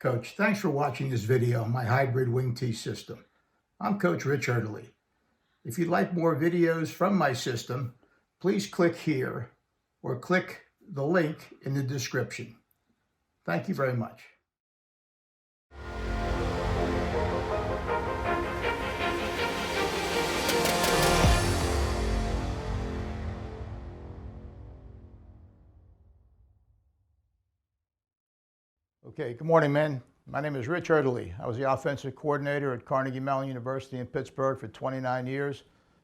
Coach, thanks for watching this video on my hybrid wing tee system. I'm Coach Rich Erdely. If you'd like more videos from my system, please click here or click the link in the description. Thank you very much. Okay, good morning, men. My name is Rich Erdely. I was the offensive coordinator at Carnegie Mellon University in Pittsburgh for 29 years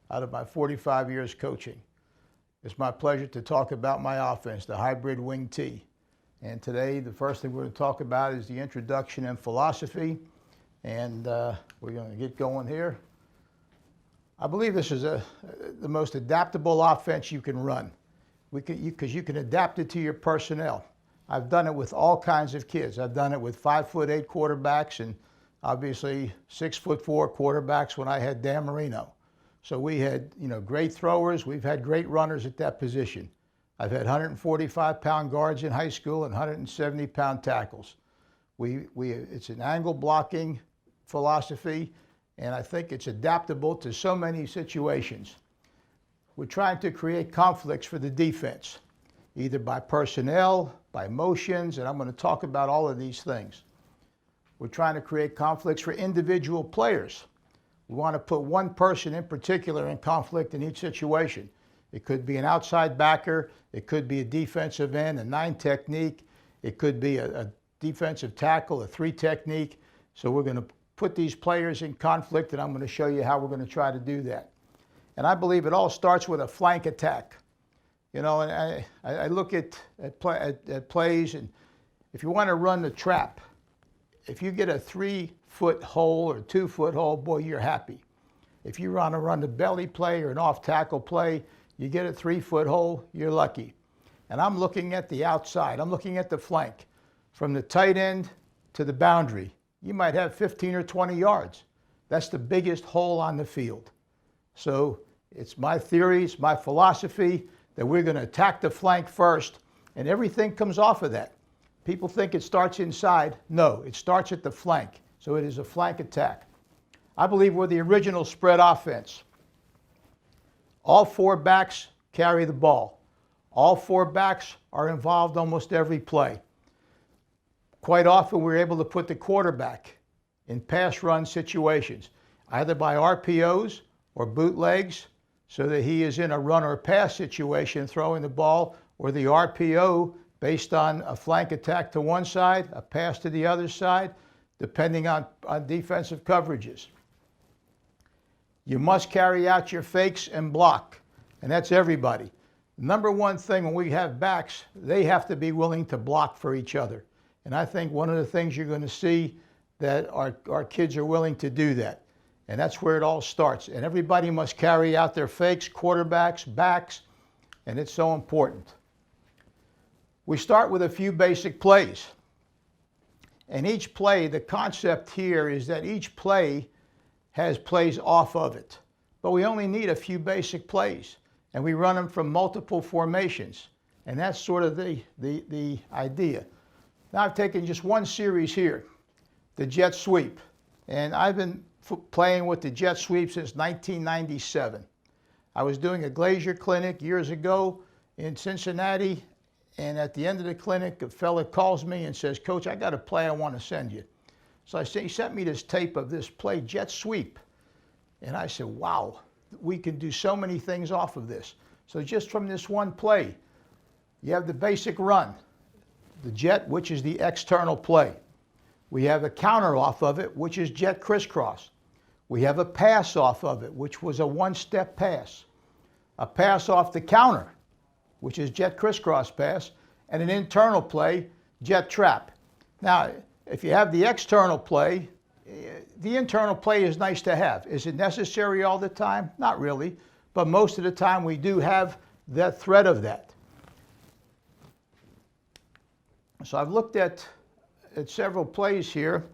out of my 45 years coaching. It's my pleasure to talk about my offense, the hybrid wing tee. And today, the first thing we're going to talk about is the introduction and philosophy. And we're going to get going here. I believe this is the most adaptable offense you can run because you can adapt it to your personnel. I've done it with all kinds of kids. I've done it with 5'8" quarterbacks and obviously 6'4" quarterbacks when I had Dan Marino. So we had, great throwers. We've had great runners at that position. I've had 145-pound guards in high school and 170-pound tackles. It's an angle blocking philosophy, and I think it's adaptable to so many situations. We're trying to create conflicts for the defense, either by personnel, by motions, and I'm going to talk about all of these things. We're trying to create conflicts for individual players. We want to put one person in particular in conflict in each situation. It could be an outside backer, it could be a defensive end, a 9 technique, it could be a defensive tackle, a 3 technique. So we're going to put these players in conflict, and I'm going to show you how we're going to try to do that. And I believe it all starts with a flank attack. And I look at plays, and if you want to run the trap, if you get a 3-foot hole or 2-foot hole, boy, you're happy. If you want to run the belly play or an off-tackle play, you get a 3-foot hole, you're lucky. And I'm looking at the outside. I'm looking at the flank. From the tight end to the boundary, you might have 15 or 20 yards. That's the biggest hole on the field. So it's my theory, it's my philosophy, that we're going to attack the flank first, and everything comes off of that. People think it starts inside. No, it starts at the flank. So it is a flank attack. I believe we're the original spread offense. All 4 backs carry the ball. All 4 backs are involved almost every play. Quite often we're able to put the quarterback in pass run situations, either by RPOs or bootlegs, so that he is in a run or pass situation throwing the ball, or the RPO based on a flank attack to one side, a pass to the other side, depending on defensive coverages. You must carry out your fakes and block, and that's everybody. Number one thing when we have backs, they have to be willing to block for each other. And I think one of the things you're going to see that our kids are willing to do that. And that's where it all starts. And everybody must carry out their fakes, quarterbacks, backs, and it's so important. We start with a few basic plays. And each play, the concept here is that each play has plays off of it. But we only need a few basic plays. And we run them from multiple formations. And that's sort of the idea. Now I've taken just one series here, the jet sweep. And I've been playing with the jet sweep since 1997. I was doing a Glazier clinic years ago in Cincinnati, and at the end of the clinic, a fella calls me and says, "Coach, I got a play I want to send you." So he sent me this tape of this play, jet sweep. And I said, wow, we can do so many things off of this. So just from this one play, you have the basic run, the jet, which is the external play. We have a counter off of it, which is jet crisscross. We have a pass off of it, which was a one-step pass. A pass off the counter, which is jet crisscross pass, and an internal play, jet trap. Now, if you have the external play, the internal play is nice to have. Is it necessary all the time? Not really, but most of the time we do have that threat of that. So I've looked at several plays here,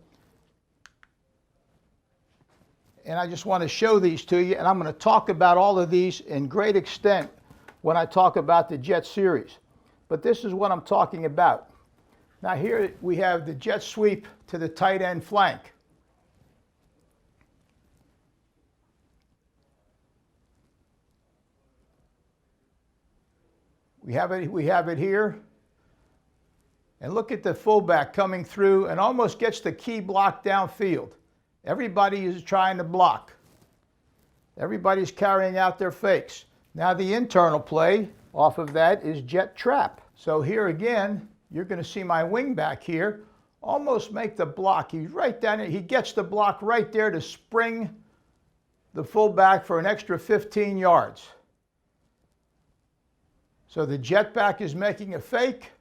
and I just want to show these to you, and I'm going to talk about all of these in great extent when I talk about the Jet series. But this is what I'm talking about. Now here we have the jet sweep to the tight end flank. We have it here. And look at the fullback coming through and almost gets the key block downfield. Everybody is trying to block. Everybody's carrying out their fakes. Now the internal play off of that is jet trap. So here again, you're going to see my wing back here almost make the block. He's right down there. He gets the block right there to spring the fullback for an extra 15 yards. So the jet back is making a fake.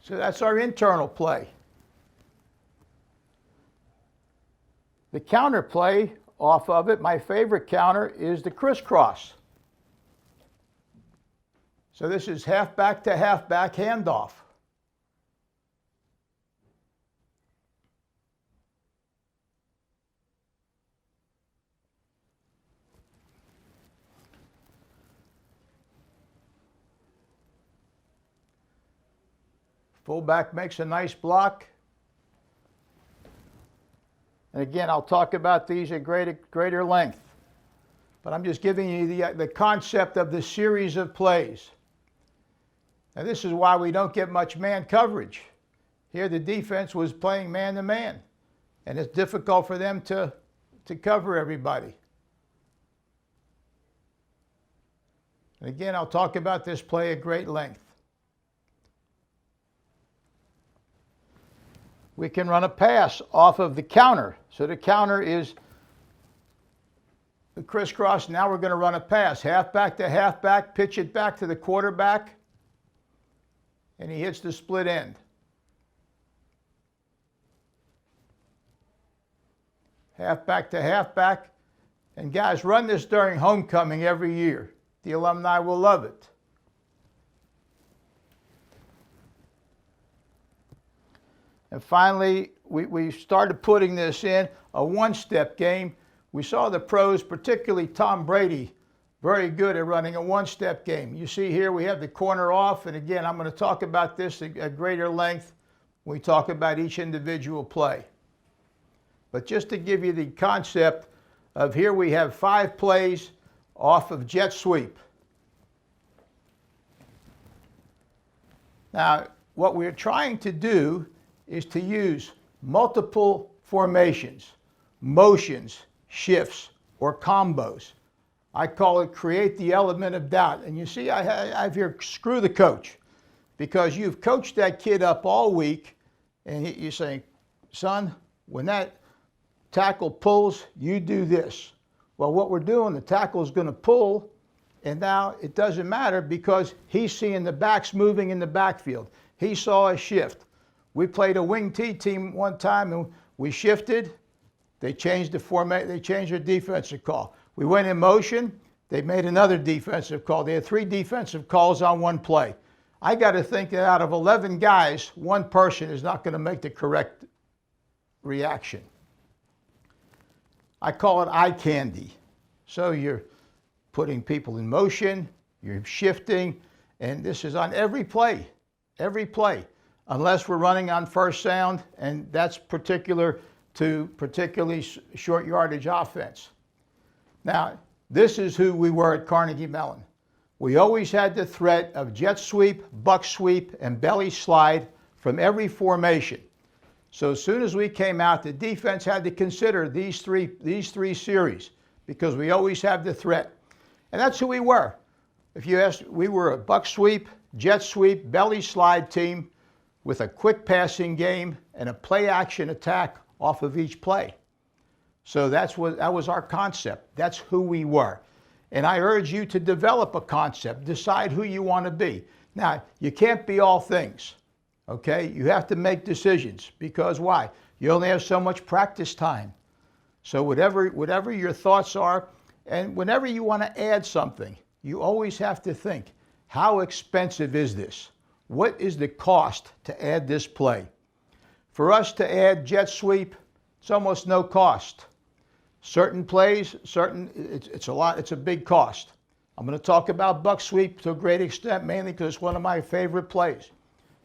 So that's our internal play. The counter play off of it, my favorite counter, is the crisscross. So this is halfback to halfback handoff. Fullback makes a nice block. And again, I'll talk about these at greater length. But I'm just giving you the concept of the series of plays. Now this is why we don't get much man coverage. Here the defense was playing man-to-man. And it's difficult for them to cover everybody. And again, I'll talk about this play at great length. We can run a pass off of the counter. So the counter is the crisscross. Now we're going to run a pass. Halfback to halfback, pitch it back to the quarterback, and he hits the split end. Halfback to halfback. And guys, run this during homecoming every year. The alumni will love it. And finally, we started putting this in a one-step game. We saw the pros, particularly Tom Brady, very good at running a one-step game. You see here we have the corner off, and again, I'm going to talk about this at greater length when we talk about each individual play. But just to give you the concept of here we have 5 plays off of jet sweep. Now, what we're trying to do is to use multiple formations, motions, shifts, or combos. I call it create the element of doubt. And you see, I have here, screw the coach, because you've coached that kid up all week, and you're saying, son, when that tackle pulls, you do this. Well, what we're doing, the tackle is going to pull, and now it doesn't matter because he's seeing the backs moving in the backfield. He saw a shift. We played a wing T team one time and we shifted. They changed the format. They changed their defensive call. We went in motion. They made another defensive call. They had 3 defensive calls on one play. I got to think that out of 11 guys, one person is not going to make the correct reaction. I call it eye candy. So you're putting people in motion, you're shifting, and this is on every play, unless we're running on first sound, and that's particular to particularly short yardage offense. Now, this is who we were at Carnegie Mellon. We always had the threat of jet sweep, buck sweep, and belly slide from every formation. So as soon as we came out, the defense had to consider these three series because we always have the threat. And that's who we were. If you ask, we were a buck sweep, jet sweep, belly slide team with a quick passing game and a play action attack off of each play. So that was our concept. That's who we were. And I urge you to develop a concept, decide who you want to be. Now, you can't be all things, okay? You have to make decisions because why? You only have so much practice time. So whatever your thoughts are, and whenever you want to add something, you always have to think, how expensive is this? What is the cost to add this play? For us to add jet sweep, it's almost no cost. Certain plays, it's a big cost. I'm going to talk about buck sweep to a great extent, mainly because it's one of my favorite plays.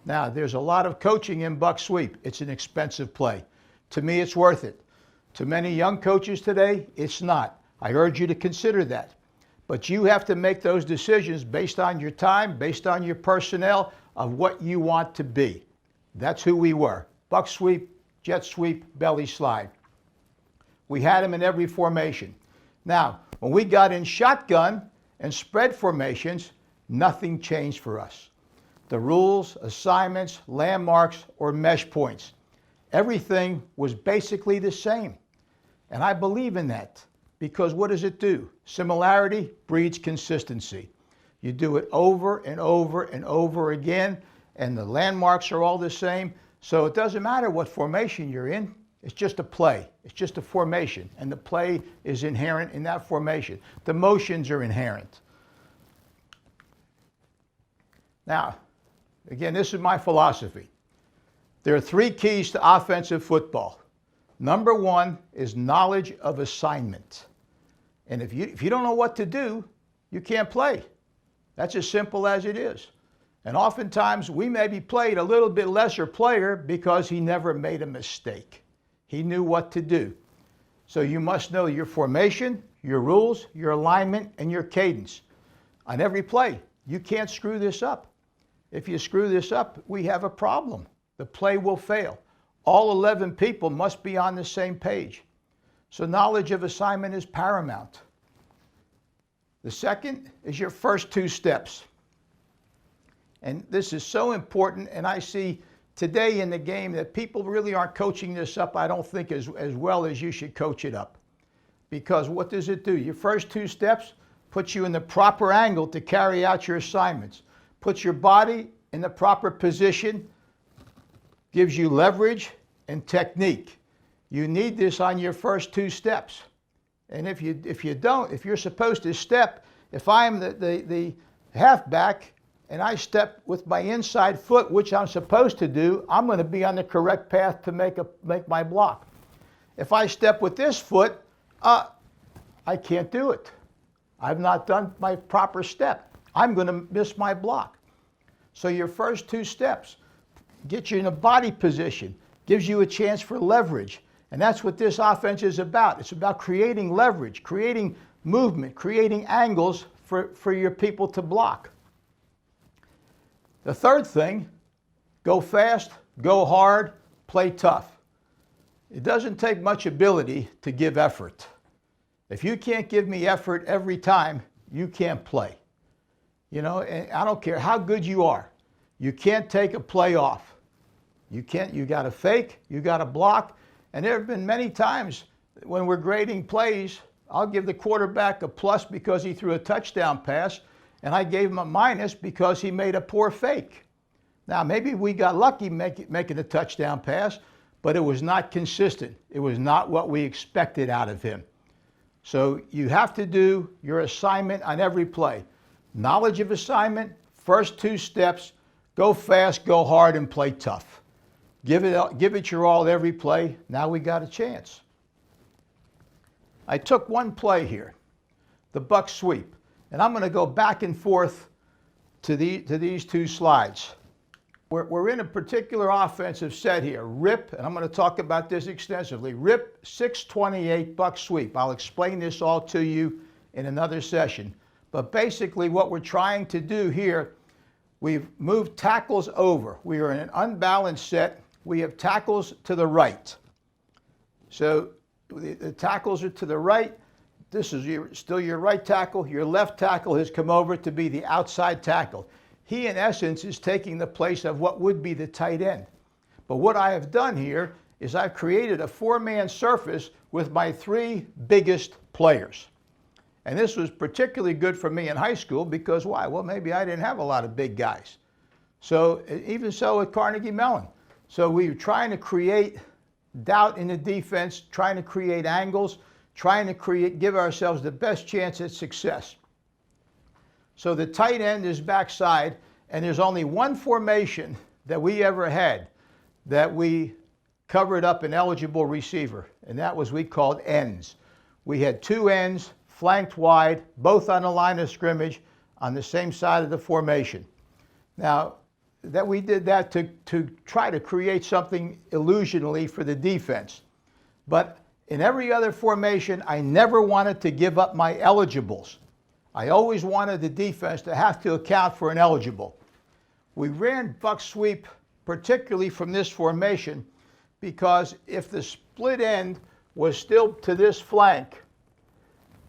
Now, there's a lot of coaching in buck sweep. It's an expensive play. To me, it's worth it. To many young coaches today, it's not. I urge you to consider that. But you have to make those decisions based on your time, based on your personnel, of what you want to be. That's who we were. Buck sweep, jet sweep, belly slide. We had them in every formation. Now, when we got in shotgun and spread formations, nothing changed for us. The rules, assignments, landmarks, or mesh points, everything was basically the same. And I believe in that because what does it do? Similarity breeds consistency. You do it over and over and over again, and the landmarks are all the same. So it doesn't matter what formation you're in. It's just a play. It's just a formation, and the play is inherent in that formation. The motions are inherent. Now, again, this is my philosophy. There are 3 keys to offensive football. Number 1 is knowledge of assignment. And if you don't know what to do, you can't play. That's as simple as it is. And oftentimes, we maybe played a little bit lesser player because he never made a mistake. He knew what to do. So you must know your formation, your rules, your alignment, and your cadence. On every play, you can't screw this up. If you screw this up, we have a problem. The play will fail. All 11 people must be on the same page. So knowledge of assignment is paramount. The second is your first 2 steps. And this is so important, and I see today in the game that people really aren't coaching this up, I don't think, as well as you should coach it up. Because what does it do? Your first 2 steps puts you in the proper angle to carry out your assignments. Puts your body in the proper position, gives you leverage and technique. You need this on your first 2 steps. And if you don't, if you're supposed to step, if I'm the halfback, and I step with my inside foot, which I'm supposed to do, I'm going to be on the correct path to make my block. If I step with this foot, I can't do it. I've not done my proper step. I'm going to miss my block. So your first 2 steps get you in a body position, gives you a chance for leverage. And that's what this offense is about. It's about creating leverage, creating movement, creating angles for your people to block. The third thing, go fast, go hard, play tough. It doesn't take much ability to give effort. If you can't give me effort every time, you can't play. You know, and I don't care how good you are. You can't take a play off. You got to fake, you got to block. And there have been many times when we're grading plays, I'll give the quarterback a plus because he threw a touchdown pass, and I gave him a minus because he made a poor fake. Now, maybe we got lucky making a touchdown pass, but it was not consistent. It was not what we expected out of him. So you have to do your assignment on every play. Knowledge of assignment, first 2 steps, go fast, go hard, and play tough. Give it your all every play. Now we got a chance. I took one play here, the buck sweep. And I'm going to go back and forth to these 2 slides. We're in a particular offensive set here. Rip, and I'm going to talk about this extensively. Rip 628 buck sweep. I'll explain this all to you in another session. But basically what we're trying to do here, we've moved tackles over. We are in an unbalanced set. We have tackles to the right. So the tackles are to the right. This is still your right tackle. Your left tackle has come over to be the outside tackle. He, in essence, is taking the place of what would be the tight end. But what I have done here is I've created a 4-man surface with my 3 biggest players. And this was particularly good for me in high school because why? Well, maybe I didn't have a lot of big guys. So even so at Carnegie Mellon. So we were trying to create doubt in the defense, trying to create angles, trying to give ourselves the best chance at success. So the tight end is backside, and there's only one formation that we ever had that we covered up an eligible receiver, and that was we called ends. We had 2 ends, flanked wide, both on the line of scrimmage, on the same side of the formation. Now, that we did that to try to create something illusionally for the defense. But in every other formation, I never wanted to give up my eligibles. I always wanted the defense to have to account for an eligible. We ran buck sweep particularly from this formation because if the split end was still to this flank,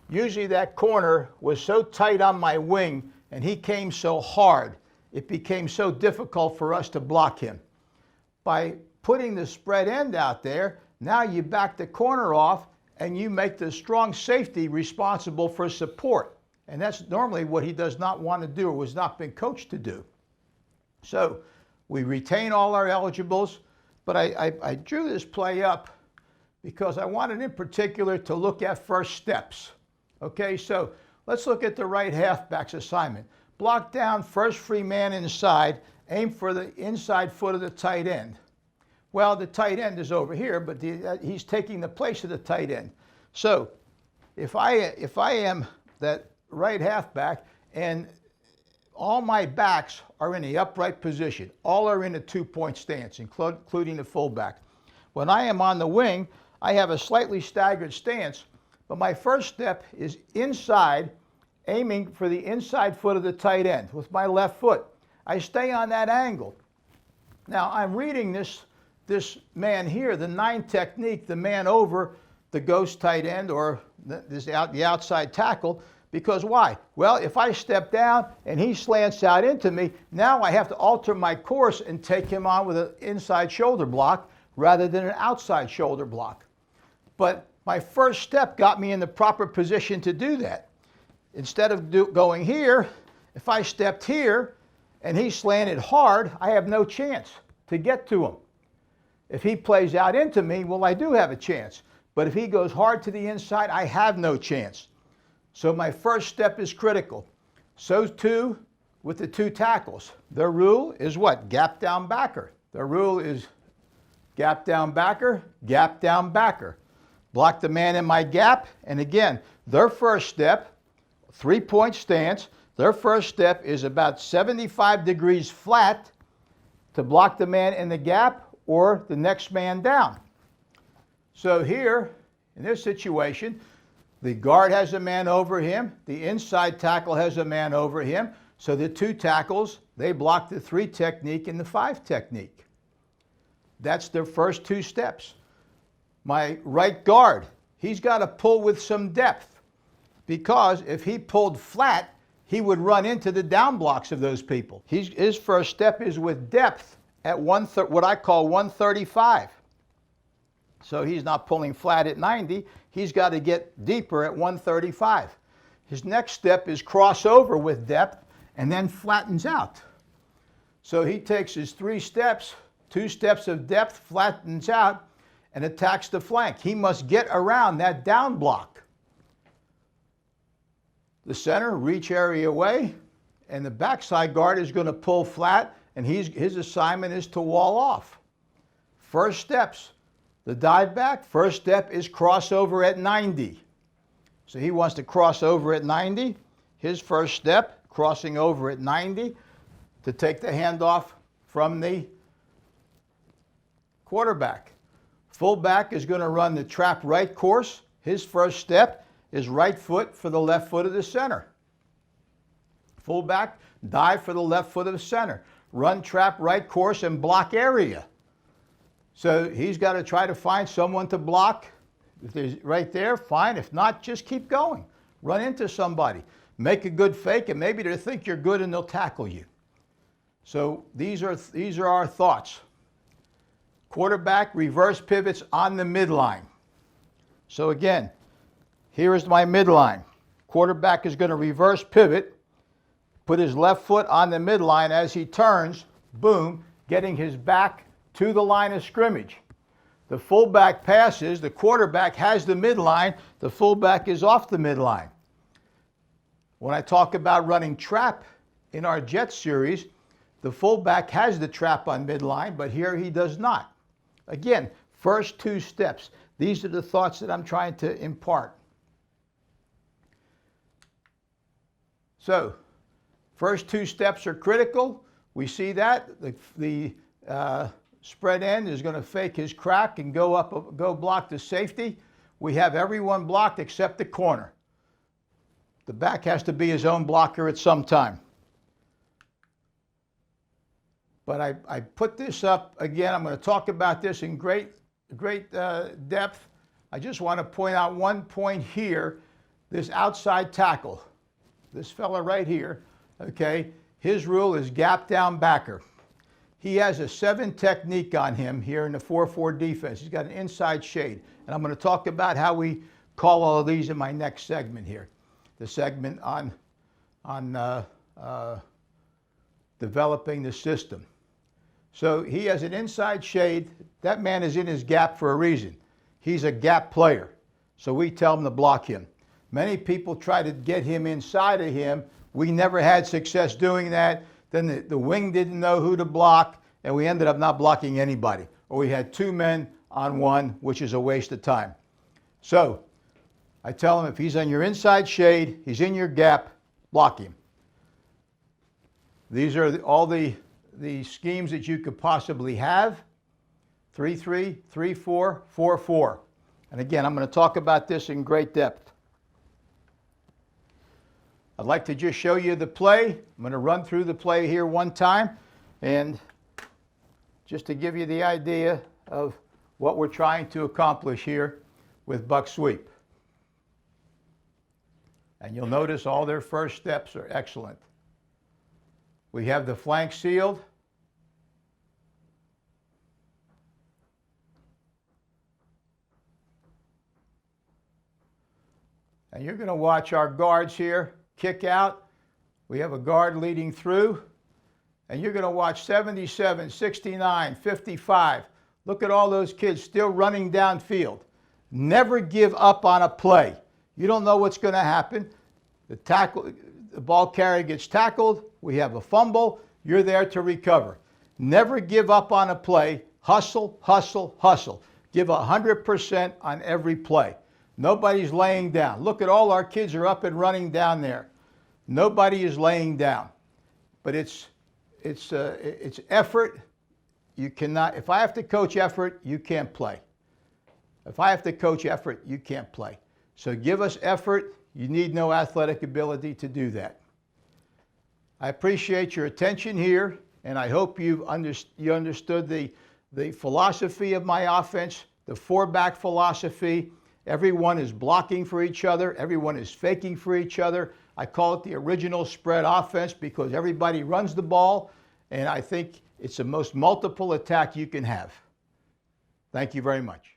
usually that corner was so tight on my wing and he came so hard, it became so difficult for us to block him. By putting the spread end out there, now you back the corner off and you make the strong safety responsible for support. And that's normally what he does not want to do or was not been coached to do. So we retain all our eligibles, but I drew this play up because I wanted in particular to look at first steps. Okay, so let's look at the right halfback's assignment. Block down, first free man inside, aim for the inside foot of the tight end. Well, the tight end is over here, but he's taking the place of the tight end. So if I am that right halfback and all my backs are in the upright position, all are in a two-point stance, including the fullback. When I am on the wing, I have a slightly staggered stance, but my first step is inside, aiming for the inside foot of the tight end with my left foot. I stay on that angle. Now I'm reading this man here, the 9 technique, the man over the ghost tight end or the outside tackle, because why? Well, if I step down and he slants out into me, now I have to alter my course and take him on with an inside shoulder block rather than an outside shoulder block. But my first step got me in the proper position to do that. Instead of going here, if I stepped here and he slanted hard, I have no chance to get to him. If he plays out into me, well, I do have a chance. But if he goes hard to the inside, I have no chance. So my first step is critical. So too with the 2 tackles. Their rule is what? Gap down backer. Their rule is gap down backer, gap down backer. Block the man in my gap, and again, their first step, 3-point stance, their first step is about 75 degrees flat to block the man in the gap or the next man down. So here, in this situation, the guard has a man over him, the inside tackle has a man over him, so the 2 tackles, they block the 3 technique and the 5 technique. That's their first 2 steps. My right guard, he's got to pull with some depth because if he pulled flat, he would run into the down blocks of those people. His first step is with depth at what I call 135. So he's not pulling flat at 90. He's got to get deeper at 135. His next step is crossover with depth and then flattens out. So he takes his 3 steps, 2 steps of depth, flattens out, and attacks the flank. He must get around that down block. The center, reach area away, and the backside guard is going to pull flat, and his assignment is to wall off. First steps. The dive back, first step is crossover at 90. So he wants to cross over at 90. His first step, crossing over at 90 to take the handoff from the quarterback. Fullback is going to run the trap right course. His first step is right foot for the left foot of the center. Fullback, dive for the left foot of the center. Run trap right course and block area. So he's got to try to find someone to block. If there's right there, fine. If not, just keep going. Run into somebody. Make a good fake, and maybe they'll think you're good and they'll tackle you. So these are our thoughts. Quarterback reverse pivots on the midline. So again, here is my midline. Quarterback is going to reverse pivot, put his left foot on the midline as he turns, boom, getting his back to the line of scrimmage. The fullback passes, the quarterback has the midline, the fullback is off the midline. When I talk about running trap in our jet series, the fullback has the trap on midline, but here he does not. Again, first 2 steps. These are the thoughts that I'm trying to impart. So, first two steps are critical. We see that. The spread end is going to fake his crack and go block the safety. We have everyone blocked except the corner. The back has to be his own blocker at some time. But I put this up again. I'm going to talk about this in great depth. I just want to point out one point here. This outside tackle, this fella right here, okay, his rule is gap down backer. He has a 7 technique on him here in the 4-4 defense. He's got an inside shade. And I'm going to talk about how we call all of these in my next segment here. The segment on developing the system. So he has an inside shade. That man is in his gap for a reason. He's a gap player. So we tell him to block him. Many people try to get him inside of him. We never had success doing that. Then the wing didn't know who to block, and we ended up not blocking anybody. Or we had 2 men on 1, which is a waste of time. So I tell him if he's on your inside shade, he's in your gap, block him. These are all the schemes that you could possibly have. 3-3, 3-4, 4-4. And again, I'm going to talk about this in great depth. I'd like to just show you the play. I'm going to run through the play here one time, and just to give you the idea of what we're trying to accomplish here with buck sweep. And you'll notice all their first steps are excellent. We have the flank sealed. And you're going to watch our guards here kick out. We have a guard leading through. And you're going to watch 77, 69, 55. Look at all those kids still running downfield. Never give up on a play. You don't know what's going to happen. The ball carrier gets tackled. We have a fumble. You're there to recover. Never give up on a play. Hustle, hustle, hustle. Give 100% on every play. Nobody's laying down. Look at all our kids are up and running down there. Nobody is laying down. But it's effort. You cannot. If I have to coach effort, you can't play. If I have to coach effort, you can't play. So give us effort. You need no athletic ability to do that. I appreciate your attention here, and I hope you understood the philosophy of my offense, the four-back philosophy. Everyone is blocking for each other. Everyone is faking for each other. I call it the original spread offense because everybody runs the ball, and I think it's the most multiple attack you can have. Thank you very much.